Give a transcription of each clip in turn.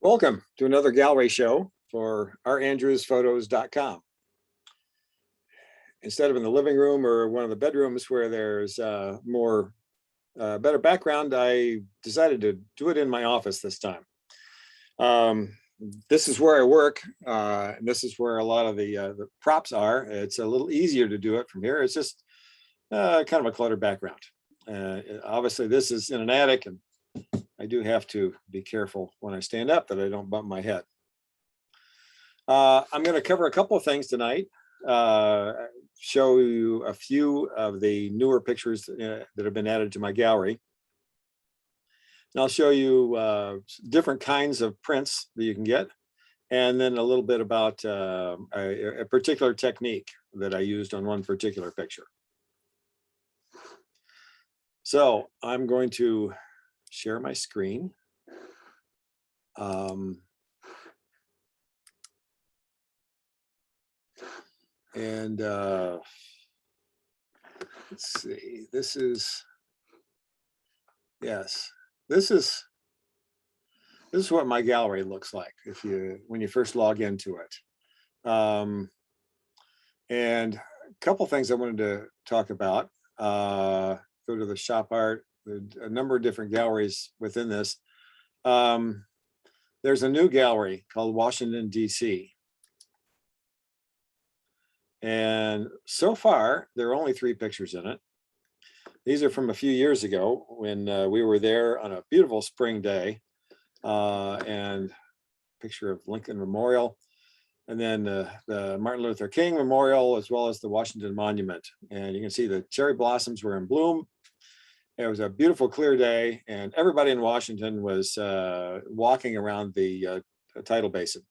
Welcome to another gallery show for RAndrewsPhotos.com. Instead of in the living room or one of the bedrooms where there's better background, I decided to do it in my office this time. This is where I work, and this is where a lot of the props are. It's a little easier to do it from here. It's just kind of a cluttered background. Obviously, this is in an attic, and I do have to be careful when I stand up that I don't bump my head. I'm going to cover a couple of things tonight. Show you a few of the newer pictures that have been added to my gallery. And I'll show you different kinds of prints that you can get, and then a little bit about a particular technique that I used on one particular picture. So I'm going to share my screen. Let's see, this is what my gallery looks like when you first log into it. And a couple things I wanted to talk about. Go to the shop art, a number of different galleries within this. There's a new gallery called Washington, D.C. And so far, there are only 3 pictures in it. These are from a few years ago when we were there on a beautiful spring day, and a picture of Lincoln Memorial, and then the Martin Luther King Memorial, as well as the Washington Monument. And you can see the cherry blossoms were in bloom. It was a beautiful, clear day, and everybody in Washington was walking around the tidal basin.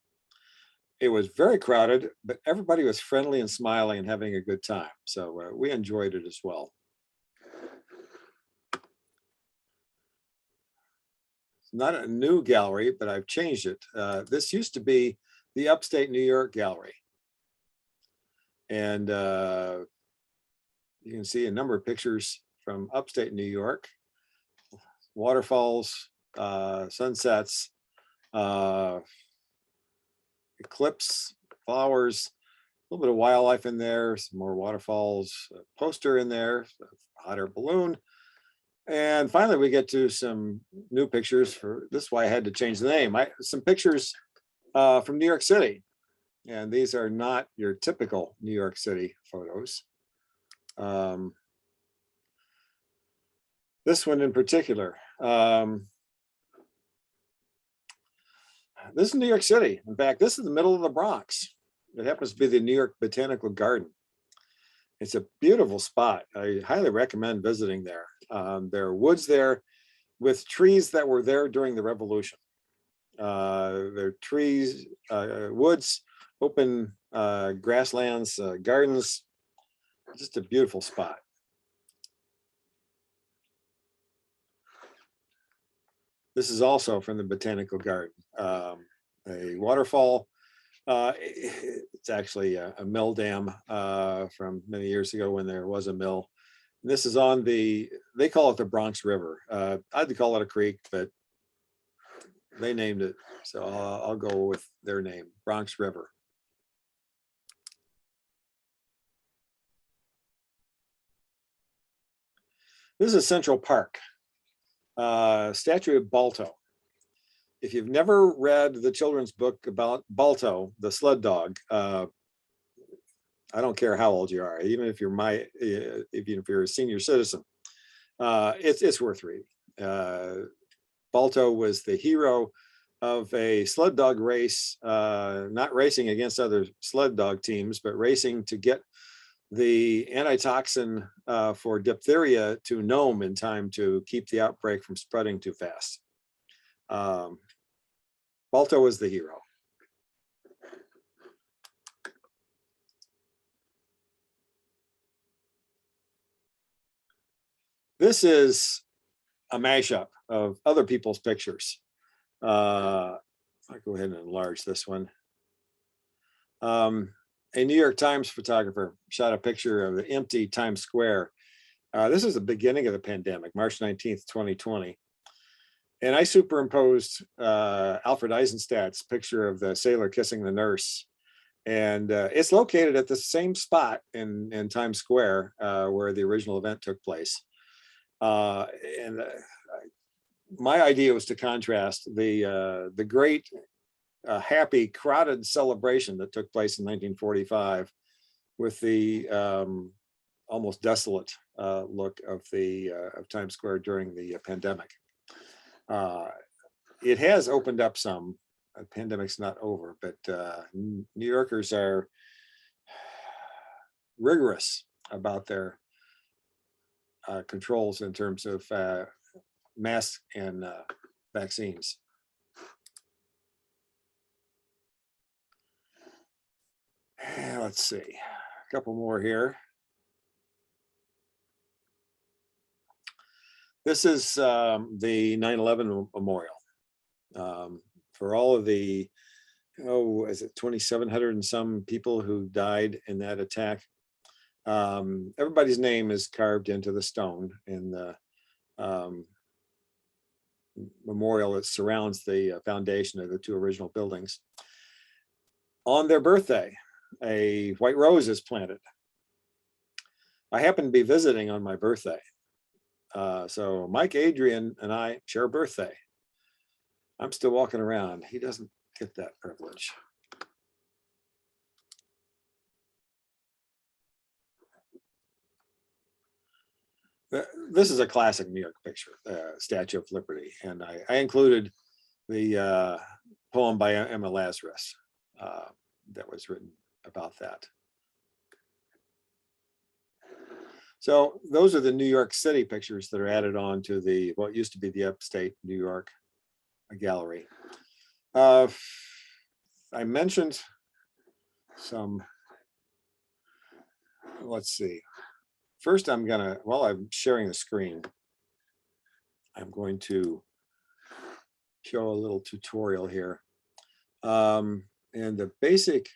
It was very crowded, but everybody was friendly and smiling and having a good time. So we enjoyed it as well. It's not a new gallery, but I've changed it. This used to be the Upstate New York Gallery. And you can see a number of pictures from upstate New York, waterfalls, sunsets, eclipse, flowers, a little bit of wildlife in there, some more waterfalls, a poster in there, a hot air balloon. And finally, we get to some new pictures. This is why I had to change the name. Some pictures from New York City. And these are not your typical New York City photos. This one in particular. This is New York City. In fact, this is the middle of the Bronx. It happens to be the New York Botanical Garden. It's a beautiful spot. I highly recommend visiting there. There are woods there with trees that were there during the Revolution. There are trees, woods, open grasslands, gardens. Just a beautiful spot. This is also from the Botanical Garden, a waterfall. It's actually a mill dam from many years ago when there was a mill. And this is on they call it the Bronx River. I'd call it a creek, but they named it, so I'll go with their name, Bronx River. This is Central Park. Statue of Balto. If you've never read the children's book about Balto, the sled dog, I don't care how old you are, even if you're a senior citizen, it's worth reading. Balto was the hero of a sled dog race, not racing against other sled dog teams, but racing to get the antitoxin for diphtheria to Nome in time to keep the outbreak from spreading too fast. Balto was the hero. This is a mashup of other people's pictures. I'll go ahead and enlarge this one. A New York Times photographer shot a picture of the empty Times Square. This is the beginning of the pandemic, March 19th, 2020. And I superimposed Alfred Eisenstadt's picture of the sailor kissing the nurse. And it's located at the same spot in Times Square where the original event took place. Uh, and my idea was to contrast the great, happy, crowded celebration that took place in 1945 with the almost desolate look of Times Square during the pandemic. It has opened up some. Pandemic's not over, but New Yorkers are rigorous about their controls in terms of masks and vaccines. Let's see, a couple more here. This is the 9/11 memorial. For all of the, is it 2,700 and some people who died in that attack? Everybody's name is carved into the stone in the memorial that surrounds the foundation of the two original buildings. On their birthday, a white rose is planted. I happen to be visiting on my birthday. So Mike Adrian and I share a birthday. I'm still walking around. He doesn't get that privilege. This is a classic New York picture, Statue of Liberty. And I included the poem by Emma Lazarus that was written about that. So those are the New York City pictures that are added on to the what used to be the upstate New York gallery. I mentioned some, let's see. First, while I'm sharing the screen, I'm going to show a little tutorial here. And the basic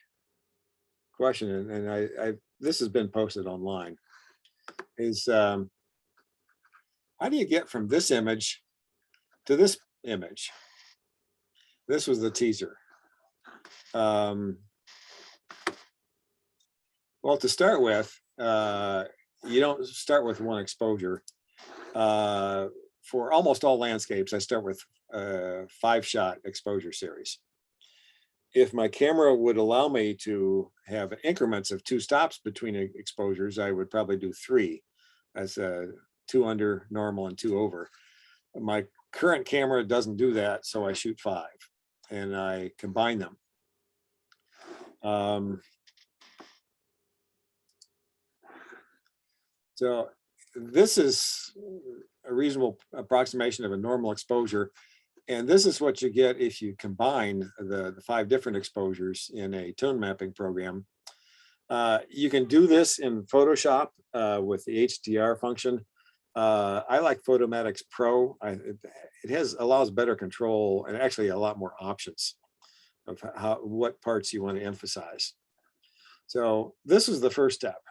question, and this has been posted online, is how do you get from this image to this image? This was the teaser. Well, to start with, you don't start with one exposure. For almost all landscapes, I start with a 5-shot exposure series. If my camera would allow me to have increments of 2 stops between exposures, I would probably do 3, as 2 under normal and 2 over. My current camera doesn't do that, so I shoot 5 and I combine them. So this is a reasonable approximation of a normal exposure. And this is what you get if you combine the 5 different exposures in a tone mapping program. You can do this in Photoshop with the HDR function. I like Photomatix Pro. It allows better control and actually a lot more options of what parts you want to emphasize. So this is the first step.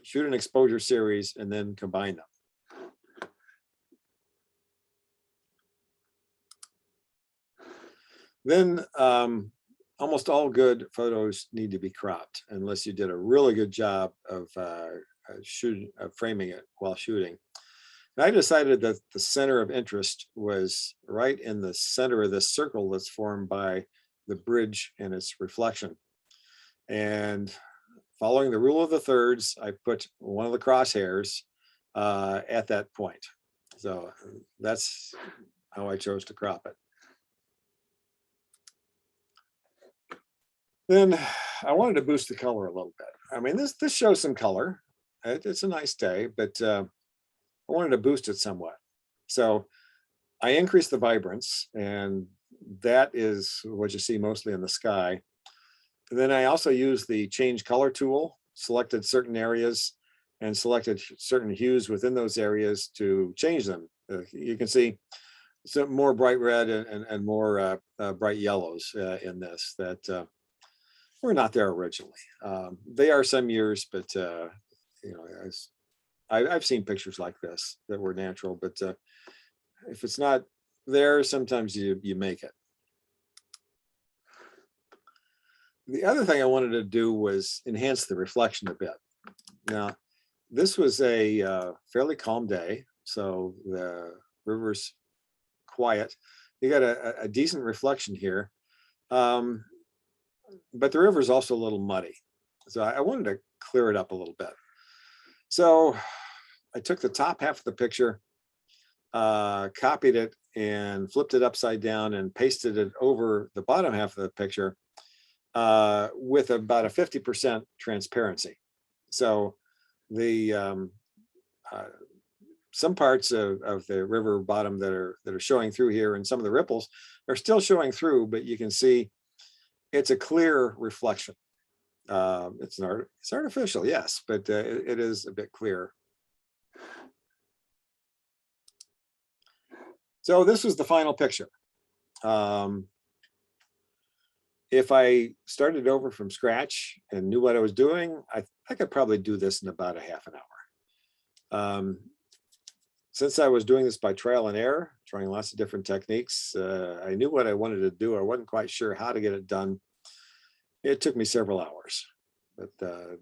Shoot an exposure series and then combine them. Then almost all good photos need to be cropped unless you did a really good job of framing it while shooting. And I decided that the center of interest was right in the center of this circle that's formed by the bridge and its reflection. And following the rule of the thirds, I put one of the crosshairs at that point. So that's how I chose to crop it. Then I wanted to boost the color a little bit. I mean, this shows some color. It's a nice day, but I wanted to boost it somewhat. So I increased the vibrance, and that is what you see mostly in the sky. And then I also used the change color tool, selected certain areas and selected certain hues within those areas to change them. You can see some more bright red and more bright yellows in this that were not there originally. They are some years, but I've seen pictures like this that were natural, but if it's not there, sometimes you make it. The other thing I wanted to do was enhance the reflection a bit. Now, this was a fairly calm day, so the river's quiet. You got a decent reflection here, but the river is also a little muddy. So I wanted to clear it up a little bit. So I took the top half of the picture, copied it and flipped it upside down and pasted it over the bottom half of the picture with about a 50% transparency. So the some parts of the river bottom that are showing through here, and some of the ripples are still showing through, but you can see it's a clear reflection. It's artificial, yes, but it is a bit clearer. So this was the final picture. If I started over from scratch and knew what I was doing, I could probably do this in about a half an hour. Since I was doing this by trial and error, trying lots of different techniques, I knew what I wanted to do. I wasn't quite sure how to get it done. It took me several hours, but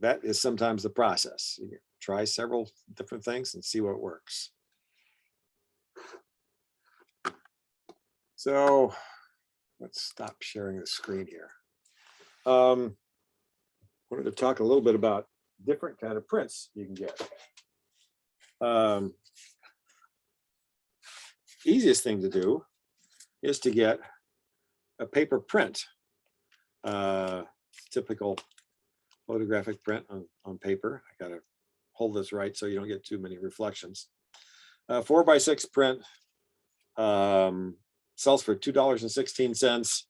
that is sometimes the process. You try several different things and see what works. So let's stop sharing the screen here. Wanted to talk a little bit about different kind of prints you can get. Easiest thing to do is to get a paper print, typical photographic print on paper. I gotta hold this right so you don't get too many reflections. 4x6 print sells for $2.16.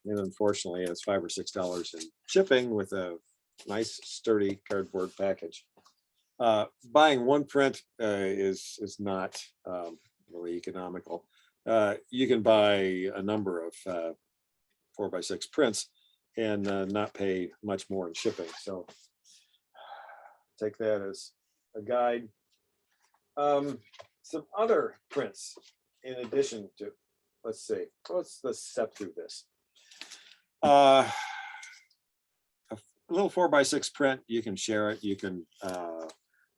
And unfortunately, it's $5 or $6 in shipping with a nice sturdy cardboard package. Buying one print is not really economical. You can buy a number of 4x6 prints and not pay much more in shipping. So take that as a guide. Some other prints in addition to, let's see, let's step through this. A little 4x6 print, you can share it, you can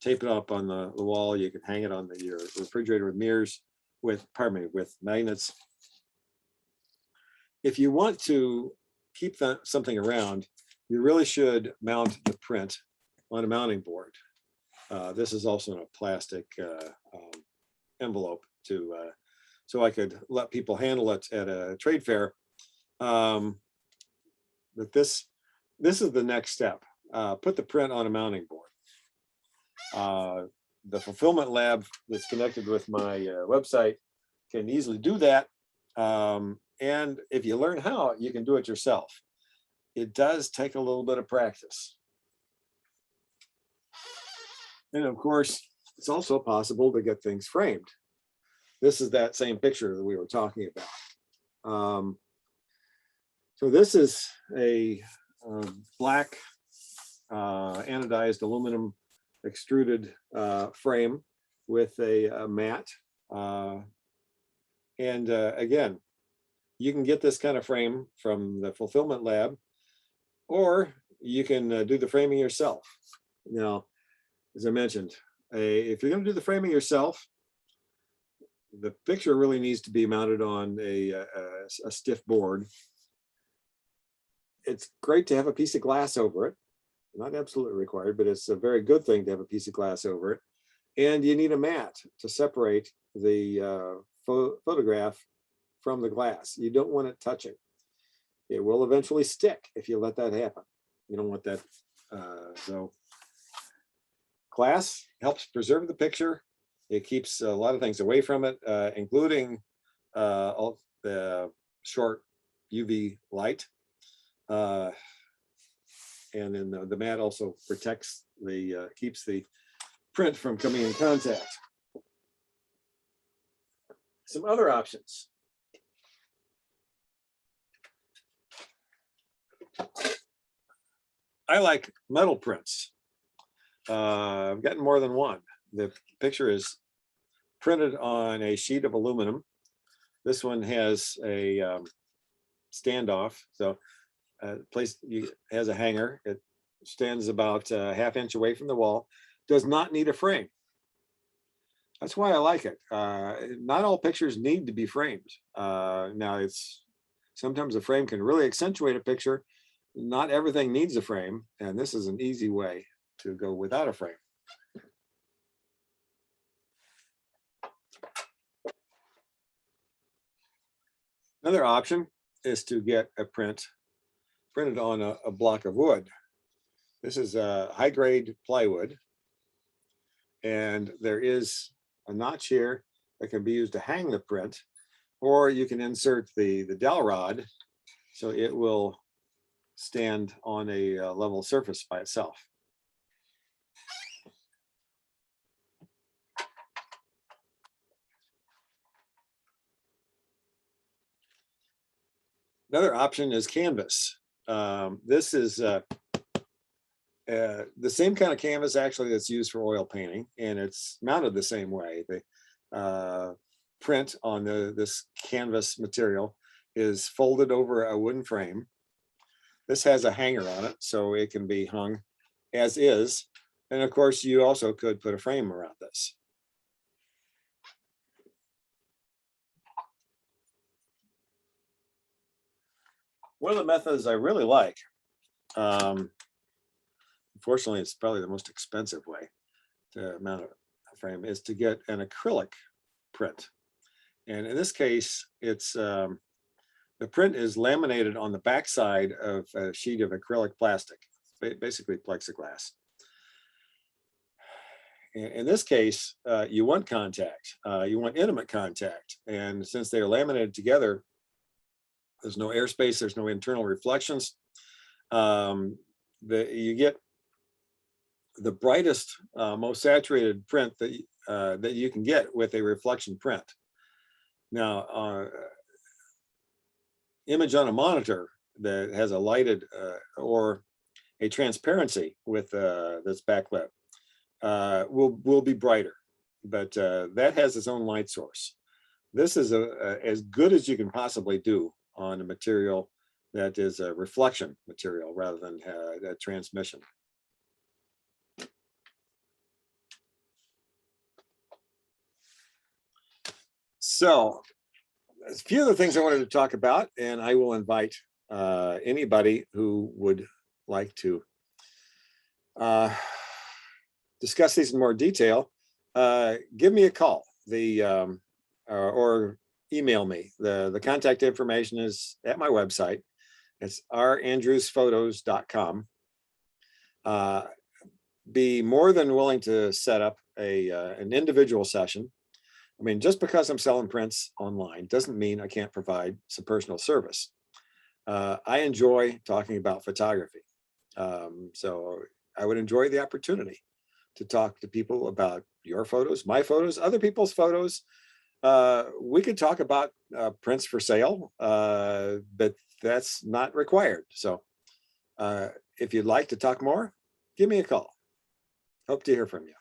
tape it up on the wall, you can hang it on your refrigerator with mirrors, with magnets. If you want to keep something around, you really should mount the print on a mounting board. This is also in a plastic envelope so I could let people handle it at a trade fair. But this is the next step. Put the print on a mounting board. The fulfillment lab that's connected with my website can easily do that. And if you learn how, you can do it yourself. It does take a little bit of practice. And of course, it's also possible to get things framed. This is that same picture that we were talking about. So this is a black anodized aluminum extruded frame with a mat. And again, you can get this kind of frame from the fulfillment lab, or you can do the framing yourself. Now, as I mentioned, if you're going to do the framing yourself, the picture really needs to be mounted on a stiff board. It's great to have a piece of glass over it. Not absolutely required, but it's a very good thing to have a piece of glass over it. And you need a mat to separate the photograph from the glass. You don't want it touching. It will eventually stick if you let that happen. You don't want that. So glass helps preserve the picture. It keeps a lot of things away from it, including all the short UV light. And then the mat also protects keeps the print from coming in contact. Some other options. I like metal prints. I've gotten more than one. The picture is printed on a sheet of aluminum, This one has a standoff, so has a hanger. It stands about a ½ inch away from the wall. Does not need a frame. That's why I like it. Not all pictures need to be framed. Now, sometimes a frame can really accentuate a picture. Not everything needs a frame, and this is an easy way to go without a frame. Another option is to get a print printed on a block of wood. This is a high-grade plywood, and there is a notch here that can be used to hang the print, or you can insert the dowel rod so it will stand on a level surface by itself. Another option is canvas. This is the same kind of canvas actually that's used for oil painting, and it's mounted the same way. The print on this canvas material is folded over a wooden frame. This has a hanger on it, so it can be hung as is. And of course, you also could put a frame around this. One of the methods I really like, unfortunately, it's probably the most expensive way to mount a frame, is to get an acrylic print. And in this case, it's the print is laminated on the backside of a sheet of acrylic plastic, basically plexiglass. In this case, you want contact, you want intimate contact. And since they are laminated together, there's no airspace, there's no internal reflections. You get the brightest, most saturated print that you can get with a reflection print. Now, image on a monitor that has a lighted or a transparency with that's backlit will be brighter, but that has its own light source. This is as good as you can possibly do on a material that is a reflection material rather than a transmission. So a few of the things I wanted to talk about, and I will invite anybody who would like to discuss these in more detail, give me a call or email me. The contact information is at my website. It's RAndrewsPhotos.com. Be more than willing to set up an individual session. I mean, just because I'm selling prints online doesn't mean I can't provide some personal service. I enjoy talking about photography. So I would enjoy the opportunity to talk to people about your photos, my photos, other people's photos. We could talk about prints for sale, but that's not required. So if you'd like to talk more, give me a call. Hope to hear from you.